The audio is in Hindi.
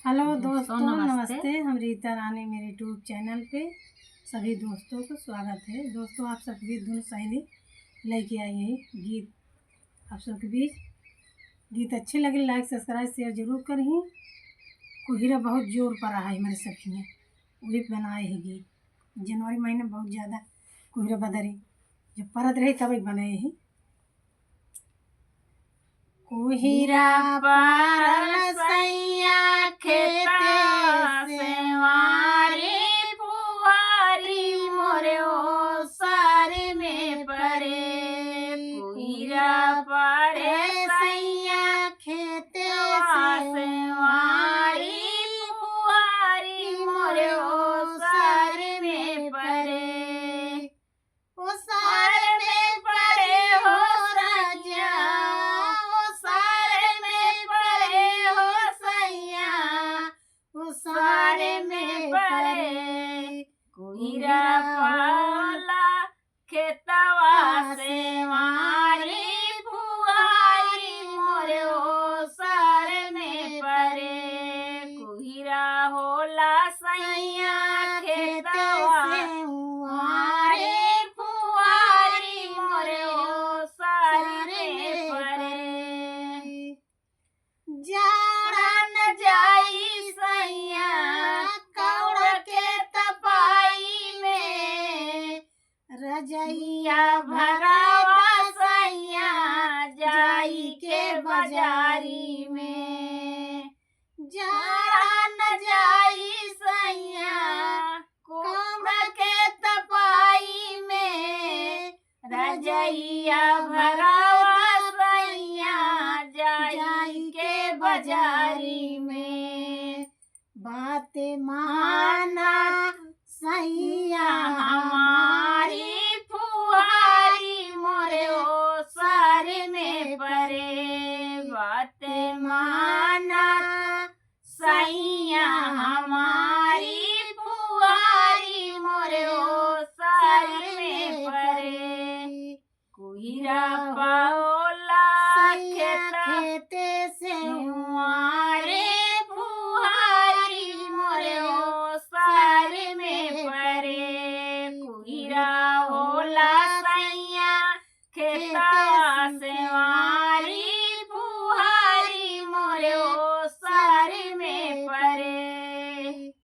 हेलो दोस्तों, नमस्ते। हम रीता रानी मेरे यूट्यूब चैनल पे सभी दोस्तों को स्वागत है। दोस्तों, आप सबकी धुन सहेली लेके आई है गीत आप सबके बीच। गीत अच्छे लगे लाइक सब्सक्राइब शेयर जरूर करें। कोहिरा बहुत जोर पर रहा है हमारे सखी ने, वही बनाए है गीत। जनवरी महीने बहुत ज़्यादा कोहिरा बदरी जब परत रहे तभी बनाए हैं। कोहिरा पारल सैया खेते सेवारी पुआरी मोरे ओ सारी में परे। कोहिरा पारे सैया खेते सेवारी पुआरी मोरे ओ सारी में परे। ओ सारे में परे हो राजा, ओ सारे में परे हो सैया, ओ सारे में परे। कोहिरा पाला खेतवा से मारी पुआरी मोरे ओ सारे में परे। कोहिरा होला सैया खेतवा से मारी पुआरी मोरे ओ सारे में परे। जाड़ा न जाई सैया कौड़ के तपाई में, रजैया भरावा सैया जाई के बाजारी में। जाड़ा न जाई सैया कौड़ के तपाई में, रजैया भरावा सैया जाई के बाजारी में। बात माना सैया हमारी फुहारी मोरे ओ सारे में परे। बात माना सैया हमारी फुहारी मोरे ओ सारे में परे। कोहिरा